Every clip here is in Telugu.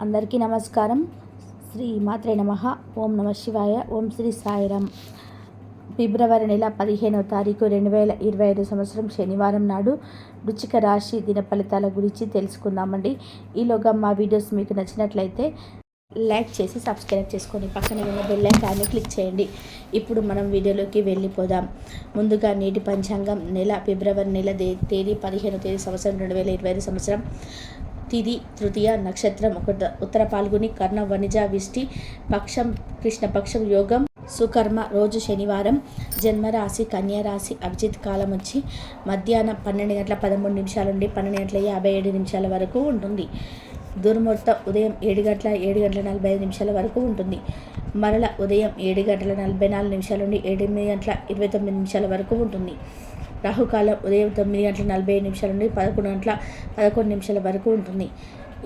అందరికీ నమస్కారం. శ్రీ మాత్రే నమః. ఓం నమ శివాయ. ఓం శ్రీ సాయిరామ్. ఫిబ్రవరి నెల 15వ తారీఖు 2025 సంవత్సరం శనివారం నాడు వృశ్చిక రాశి దిన ఫలితాల గురించి తెలుసుకుందామండి. ఈలోగా మా వీడియోస్ మీకు నచ్చినట్లయితే లైక్ చేసి సబ్స్క్రైబ్ చేసుకొని పక్కన ఉన్న బెల్ ఐకాన్ని క్లిక్ చేయండి. ఇప్పుడు మనం వీడియోలోకి వెళ్ళిపోదాం. ముందుగా నేటి పంచాంగం ఫిబ్రవరి నెల తేదీ 15వ తేదీ సంవత్సరం 2025 సంవత్సరం. తిథి తృతీయ, నక్షత్రం ఉత్తర పాల్గొని, కర్ణ వనిజ విష్టి, పక్షం కృష్ణపక్షం, యోగం సుకర్మ, రోజు శనివారం, జన్మరాశి కన్యా రాశి, అభిజిత్ కాలం వచ్చి మధ్యాహ్నం 12:13 నుండి 12:57 వరకు ఉంటుంది. దుర్ముహూర్తం ఉదయం 7:40 వరకు ఉంటుంది. మరల ఉదయం 7:44 నుండి 8:29 వరకు ఉంటుంది. రాహుకాలం ఉదయం 9:47 నుండి 11:11 వరకు ఉంటుంది.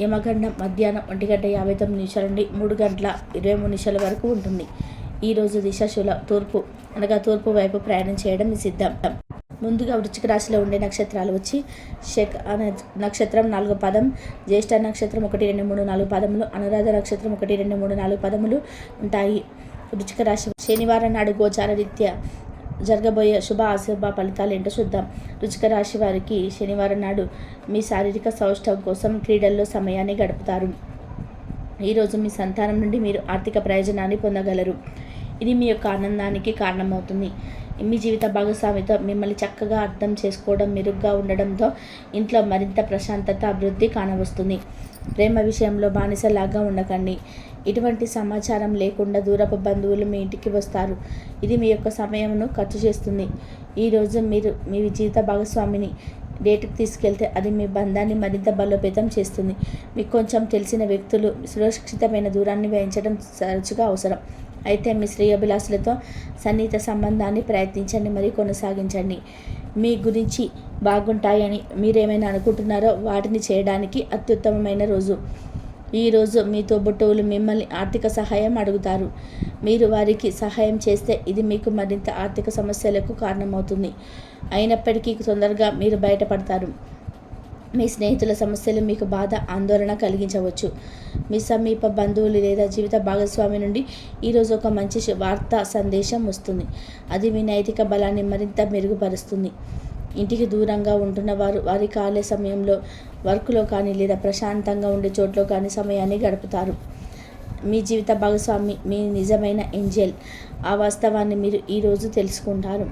యమగండం మధ్యాహ్నం 1:59 నుండి 3:23 వరకు ఉంటుంది. ఈరోజు దిశాశూల తూర్పు అనగా తూర్పు వైపు ప్రయాణం చేయడం నిషిద్ధం. ముందుగా వృశ్చిక రాశిలో ఉండే నక్షత్రాలు వచ్చి శక్ నక్షత్రం 4వ పదం, జ్యేష్ఠ నక్షత్రం 1, 2, 3, 4 పదములు, అనురాధ నక్షత్రం 1, 2, 3, 4 పదములు ఉంటాయి. వృశ్చిక రాశి శనివారం నాడు గోచార రీత్యా జరగబోయే శుభ అశుభ ఫలితాలు ఏంటో చూద్దాం. వృశ్చిక రాశి వారికి శనివారం నాడు మీ శారీరక సౌష్ఠవం కోసం క్రీడల్లో సమయాన్ని గడుపుతారు. ఈరోజు మీ సంతానం నుండి మీరు ఆర్థిక ప్రయోజనాన్ని పొందగలరు. ఇది మీ యొక్క ఆనందానికి కారణమవుతుంది. మీ జీవిత భాగస్వామితో మిమ్మల్ని చక్కగా అర్థం చేసుకోవడం మెరుగ్గా ఉండడంతో ఇంట్లో మరింత ప్రశాంతత, అభివృద్ధి కానవస్తుంది. ప్రేమ విషయంలో బానిసలాగా ఉండకండి. ఇటువంటి సమాచారం లేకుండా దూరపు బంధువులు మీ ఇంటికి వస్తారు. ఇది మీ యొక్క సమయంను ఖర్చు చేస్తుంది. ఈరోజు మీరు మీ జీవిత భాగస్వామిని డేట్కి తీసుకెళ్తే అది మీ బంధాన్ని మరింత బలోపేతం చేస్తుంది. మీకు కొంచెం తెలిసిన వ్యక్తులు సురక్షితమైన దూరాన్ని వేయించడం తరచుగా అవసరం. అయితే మీ శ్రేయోభిలాషులతో సన్నిహిత సంబంధాన్ని ప్రయత్నించండి మరియు కొనసాగించండి. మీ గురించి బాగుంటాయని మీరేమైనా అనుకుంటున్నారో వాటిని చేయడానికి అత్యుత్తమమైన రోజు. ఈరోజు మీ తోబుట్టువులు మిమ్మల్ని ఆర్థిక సహాయం అడుగుతారు. మీరు వారికి సహాయం చేస్తే ఇది మీకు మరింత ఆర్థిక సమస్యలకు కారణమవుతుంది. అయినప్పటికీ తొందరగా మీరు బయటపడతారు. మీ స్నేహితుల సమస్యలు మీకు బాధ, ఆందోళన కలిగించవచ్చు. మీ సమీప బంధువులు లేదా జీవిత భాగస్వామి నుండి ఈరోజు ఒక మంచి వార్తా సందేశం వస్తుంది. అది మీ నైతిక బలాన్ని మరింత మెరుగుపరుస్తుంది. ఇంటికి దూరంగా ఉంటున్న వారు వారి ఖాళీ సమయంలో వర్క్లో కానీ లేదా ప్రశాంతంగా ఉండే చోట్లో కానీ సమయాన్ని గడుపుతారు. మీ జీవిత భాగస్వామి మీ నిజమైన ఏంజెల్. ఆ వాస్తవాన్ని మీరు ఈరోజు తెలుసుకుంటారు.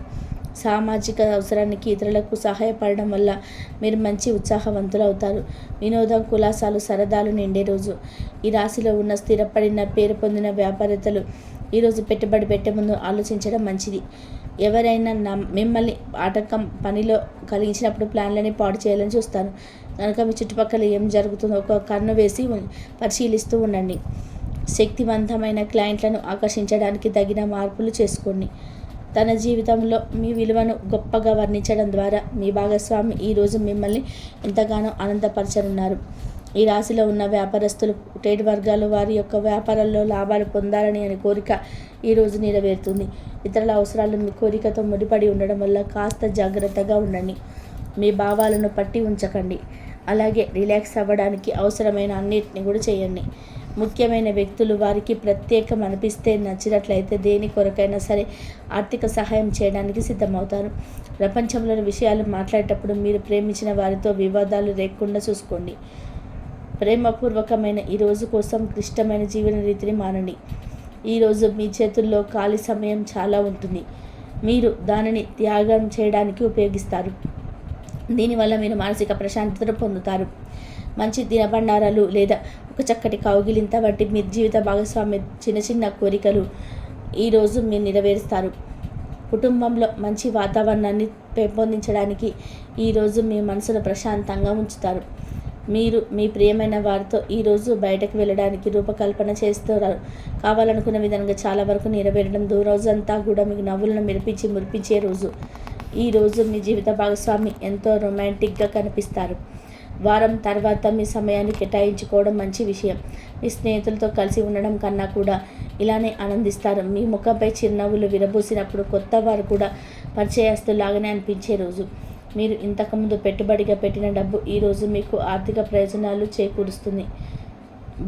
సామాజిక అవసరానికి ఇతరులకు సహాయపడడం వల్ల మీరు మంచి ఉత్సాహవంతులు అవుతారు. వినోదం, కులాసాలు, సరదాలు నిండే రోజు. ఈ రాశిలో ఉన్న స్థిరపడిన పేరు పొందిన వ్యాపారవేత్తలు ఈరోజు పెట్టుబడి పెట్టే ముందు ఆలోచించడం మంచిది. ఎవరైనా మిమ్మల్ని ఆటంకం పనిలో కలిగించినప్పుడు ప్లాన్లని పాడు చేయాలని చూస్తారు కనుక మీ చుట్టుపక్కల ఏం జరుగుతుందో ఒక కన్ను వేసి పరిశీలిస్తూ ఉండండి. శక్తివంతమైన క్లయింట్లను ఆకర్షించడానికి తగిన మార్పులు చేసుకోండి. తన జీవితంలో మీ విలువను గొప్పగా వర్ణించడం ద్వారా మీ భాగస్వామి ఈరోజు మిమ్మల్ని ఎంతగానో ఆనందపరచనున్నారు. ఈ రాశిలో ఉన్న వ్యాపారస్తులు, ట్రేడ్ వర్గాలు వారి యొక్క వ్యాపారాల్లో లాభాలు పొందాలని అనే కోరిక ఈరోజు నెరవేరుతుంది. ఇతరుల అవసరాలు మీ కోరికతో ముడిపడి ఉండడం వల్ల కాస్త జాగ్రత్తగా ఉండండి. మీ భావాలను పట్టి ఉంచకండి. అలాగే రిలాక్స్ అవ్వడానికి అవసరమైన అన్నిటిని కూడా చేయండి. ముఖ్యమైన వ్యక్తులు వారికి ప్రత్యేకం అనిపిస్తే నచ్చినట్లయితే దేని కొరకైనా సరే ఆర్థిక సహాయం చేయడానికి సిద్ధమవుతారు. ప్రపంచంలోని విషయాలు మాట్లాడేటప్పుడు మీరు ప్రేమించిన వారితో వివాదాలు లేకుండా చూసుకోండి. ప్రేమపూర్వకమైన ఈ రోజు కోసం క్లిష్టమైన జీవన రీతిని మానండి. ఈరోజు మీ చేతుల్లో ఖాళీ సమయం చాలా ఉంటుంది. మీరు దానిని త్యాగం చేయడానికి ఉపయోగిస్తారు. దీనివల్ల మీరు మానసిక ప్రశాంతతను పొందుతారు. మంచి తినబండారాలు లేదా ఒక చక్కటి కౌగిలింత వంటి మీ జీవిత భాగస్వామి చిన్న చిన్న కోరికలు ఈరోజు మీరు నెరవేరుస్తారు. కుటుంబంలో మంచి వాతావరణాన్ని పెంపొందించడానికి ఈరోజు మీ మనసును ప్రశాంతంగా ఉంచుతారు. మీరు మీ ప్రియమైన వారితో ఈరోజు బయటకు వెళ్ళడానికి రూపకల్పన చేస్తారు. కావాలనుకున్న విధంగా చాలా వరకు నెరవేరడం రోజంతా కూడా మీకు నవ్వులను మురిపించే రోజు. ఈరోజు మీ జీవిత భాగస్వామి ఎంతో రొమాంటిక్గా కనిపిస్తారు. వారం తర్వాత మీ సమయాన్ని కేటాయించుకోవడం మంచి విషయం. మీ స్నేహితులతో కలిసి ఉండడం కన్నా కూడా ఇలానే ఆనందిస్తారు. మీ ముఖంపై చిరునవ్వులు విరబూసినప్పుడు కొత్త వారు కూడా పరిచయస్తులాగానే అనిపించే రోజు. మీరు ఇంతకుముందు పెట్టుబడిగా పెట్టిన డబ్బు ఈరోజు మీకు ఆర్థిక ప్రయోజనాలు చేకూరుస్తుంది.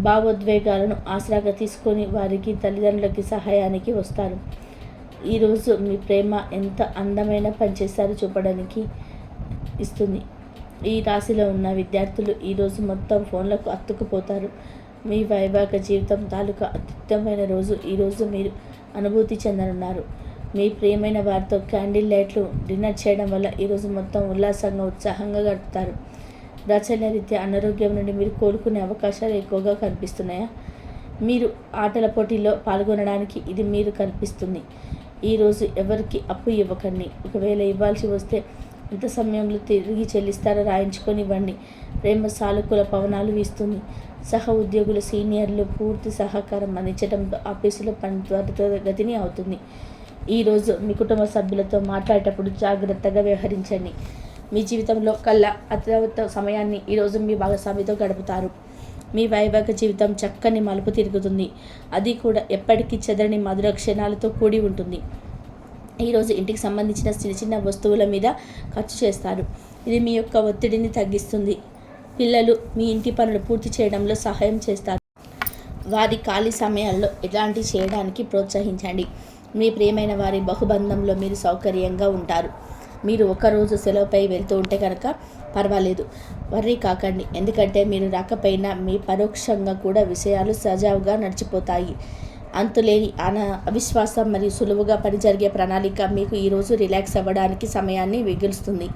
భావోద్వేగాలను ఆసరాగా తీసుకొని వారికి తల్లిదండ్రులకి సహాయానికి వస్తారు. ఈరోజు మీ ప్రేమ ఎంత అందమైన పనిచేస్తారో చూపడానికి ఇస్తుంది. ఈ రాశిలో ఉన్న విద్యార్థులు ఈరోజు మొత్తం ఫోన్లకు అతుక్కుపోతారు. మీ వైవాహిక జీవితం తాలూకా అత్యుత్తమైన రోజు ఈరోజు మీరు అనుభూతి చెందనున్నారు. మీ ప్రియమైన వారితో క్యాండిల్ లైట్లు డిన్నర్ చేయడం వల్ల ఈరోజు మొత్తం ఉల్లాసంగా ఉత్సాహంగా గడుపుతారు. రచనరీత్యా అనారోగ్యం నుండి మీరు కోలుకునే అవకాశాలు ఎక్కువగా కనిపిస్తున్నాయా? మీరు ఆటల పోటీల్లో పాల్గొనడానికి ఇది మీరు కనిపిస్తుంది. ఈరోజు ఎవరికి అప్పు ఇవ్వకండి. ఒకవేళ ఇవ్వాల్సి వస్తే ఎంత సమయంలో తిరిగి చెల్లిస్తారో రాయించుకొని ఇవ్వండి. ప్రేమ సానుకూల పవనాలు వీస్తుంది. సహ ఉద్యోగులు సీనియర్లు పూర్తి సహకారం అందించడంతో ఆఫీసులో పని త్వరితగతిని అవుతుంది. ఈరోజు మీ కుటుంబ సభ్యులతో మాట్లాడేటప్పుడు జాగ్రత్తగా వ్యవహరించండి. మీ జీవితంలో కల్లా అత్యవత సమయాన్ని ఈరోజు మీ భాగస్వామితో గడుపుతారు. మీ వైవాహిక జీవితం చక్కని మలుపు తిరుగుతుంది. అది కూడా ఎప్పటికీ చెదరని మధుర క్షణాలతో కూడి ఉంటుంది. ఈరోజు ఇంటికి సంబంధించిన చిన్న చిన్న వస్తువుల మీద ఖర్చు చేస్తారు. ఇది మీ యొక్క ఒత్తిడిని తగ్గిస్తుంది. పిల్లలు మీ ఇంటి పనులు పూర్తి చేయడంలో సహాయం చేస్తారు. వారి ఖాళీ సమయాల్లో ఇలాంటివి చేయడానికి ప్రోత్సహించండి. మీ ప్రియమైన వారి బహుబంధంలో మీరు సౌకర్యంగా ఉంటారు. మీరు ఒకరోజు సెలవుపై వెళ్తూ ఉంటే కనుక పర్వాలేదు, వర్రీ కాకండి. ఎందుకంటే మీరు రాకపోయినా మీ పరోక్షంగా కూడా విషయాలు సజావుగా నడిచిపోతాయి. అంతులేని అవిశ్వాసం మరియు సులువుగా పని జరిగే ప్రణాళిక మీకు ఈరోజు రిలాక్స్ అవ్వడానికి సమయాన్ని మిగులుస్తుంది.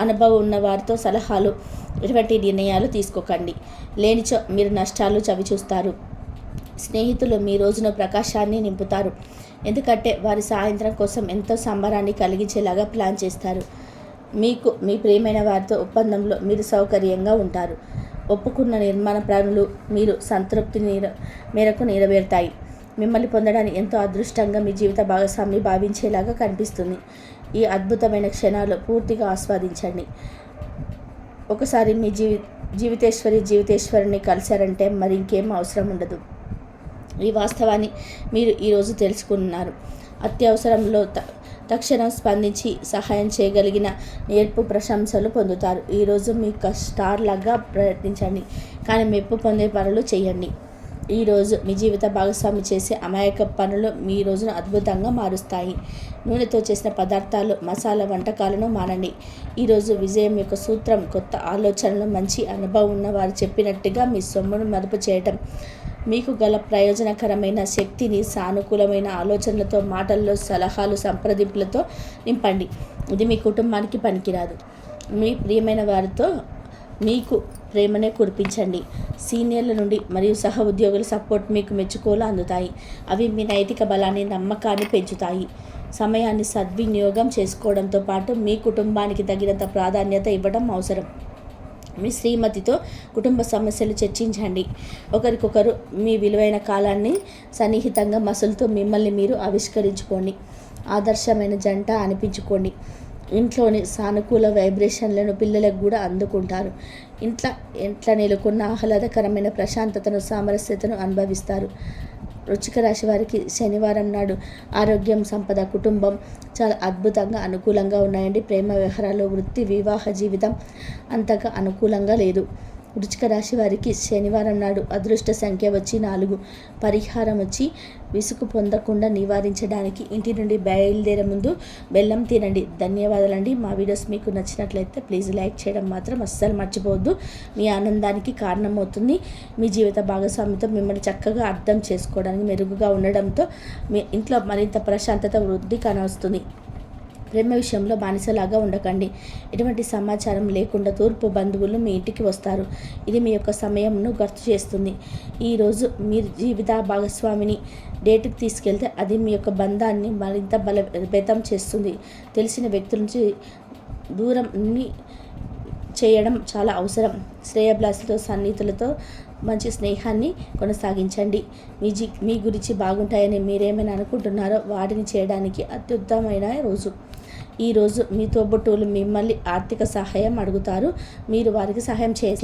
అనుభవం ఉన్న వారితో సలహాలు, ఎటువంటి నిర్ణయాలు తీసుకోకండి. లేనిచో మీరు నష్టాలు చవిచూస్తారు. స్నేహితులు మీ రోజున ప్రకాశాన్ని నింపుతారు. ఎందుకంటే వారి సాయంత్రం కోసం ఎంతో సంబరాన్ని కలిగించేలాగా ప్లాన్ చేస్తారు. మీకు మీ ప్రియమైన వారితో ఒప్పందంలో మీరు సౌకర్యంగా ఉంటారు. ఒప్పుకున్న నిర్మాణ పనులు మీరు సంతృప్తి మేరకు నెరవేరుతాయి. మిమ్మల్ని పొందడానికి ఎంతో అదృష్టంగా మీ జీవిత భాగస్వామి భావించేలాగా కనిపిస్తుంది. ఈ అద్భుతమైన క్షణాలు పూర్తిగా ఆస్వాదించండి. ఒకసారి మీ జీవితేశ్వరిని కలిశారంటే మరి ఇంకేం అవసరం ఉండదు. ఈ వాస్తవాన్ని మీరు ఈరోజు తెలుసుకున్నారు. అత్యవసరంలో తక్షణం స్పందించి సహాయం చేయగలిగిన నేర్పు ప్రశంసలు పొందుతారు. ఈరోజు మీకు స్టార్ లాగా ప్రయత్నించండి, కానీ మెప్పు పొందే పనులు చేయండి. ఈరోజు మీ జీవిత భాగస్వామి చేసే అమాయక పనులు మీ రోజును అద్భుతంగా మారుస్తాయి. నూనెతో చేసిన పదార్థాలు, మసాలా వంటకాలను మానండి. ఈరోజు విజయం యొక్క సూత్రం కొత్త ఆలోచనలు, మంచి అనుభవం ఉన్న వారు చెప్పినట్టుగా మీ సొమ్మును మదుపు చేయటం. మీకు గల ప్రయోజనకరమైన శక్తిని సానుకూలమైన ఆలోచనలతో, మాటల్లో, సలహాలు, సంప్రదింపులతో నింపండి. ఇది మీ కుటుంబానికి పనికిరాదు. మీ ప్రియమైన వారితో మీకు ప్రేమనే కురిపించండి. సీనియర్ల నుండి మరియు సహ ఉద్యోగుల సపోర్ట్ మీకు మెచ్చుకోలు అందుతాయి. అవి మీ నైతిక బలాన్ని, నమ్మకాన్ని పెంచుతాయి. సమయాన్ని సద్వినియోగం చేసుకోవడంతో పాటు మీ కుటుంబానికి తగినంత ప్రాధాన్యత ఇవ్వడం అవసరం. మీ శ్రీమతితో కుటుంబ సమస్యలు చర్చించండి. ఒకరికొకరు మీ విలువైన కాలాన్ని సన్నిహితంగా మసులుతూ మిమ్మల్ని మీరు ఆవిష్కరించుకోండి. ఆదర్శమైన జంట అనిపించుకోండి. ఇంట్లోని సానుకూల వైబ్రేషన్లను పిల్లలకు కూడా అందుకుంటారు. ఇంట్లో నెలకొన్న ఆహ్లాదకరమైన ప్రశాంతతను, సామరస్యతను అనుభవిస్తారు. వృశ్చిక రాశి వారికి శనివారం నాడు ఆరోగ్యం, సంపద, కుటుంబం చాలా అద్భుతంగా అనుకూలంగా ఉన్నాయండి. ప్రేమ వ్యవహారాలు, వృత్తి, వివాహ జీవితం అంతగా అనుకూలంగా లేదు. వృశ్చిక రాశి వారికి శనివారం నాడు అదృష్ట సంఖ్య వచ్చి 4. పరిహారం వచ్చి విసుగు పొందకుండా నివారించడానికి ఇంటి నుండి బయలుదేరే ముందు బెల్లం తినండి. ధన్యవాదాలండి. మా వీడియోస్ మీకు నచ్చినట్లయితే ప్లీజ్ లైక్ చేయడం మాత్రం అస్సలు మర్చిపోవద్దు. మీ ఆనందానికి కారణమవుతుంది. మీ జీవిత భాగస్వామితో మిమ్మల్ని చక్కగా అర్థం చేసుకోవడానికి మెరుగుగా ఉండడంతో మీ ఇంట్లో మరింత ప్రశాంతత, వృద్ధి కానవస్తుంది. ప్రేమ విషయంలో బానిసలాగా ఉండకండి. ఎటువంటి సమాచారం లేకుండా తూర్పు బంధువులు మీ ఇంటికి వస్తారు. ఇది మీ యొక్క సమయంను గుర్తు చేస్తుంది. ఈరోజు మీరు జీవిత భాగస్వామిని డేట్కి తీసుకెళ్తే అది మీ యొక్క బంధాన్ని మరింత బలోపేతం చేస్తుంది. తెలిసిన వ్యక్తుల నుంచి దూరం చేయడం చాలా అవసరం. శ్రేయభిలాషులతో, సన్నిహితులతో మంచి స్నేహాన్ని కొనసాగించండి. మీ గురించి బాగుంటాయని మీరేమైనా అనుకుంటున్నారో వాటిని చేయడానికి అత్యుత్తమైన రోజు. ఈరోజు మీ తోబుట్టువులు మిమ్మల్ని ఆర్థిక సహాయం అడుగుతారు. మీరు వారికి సహాయం చేసి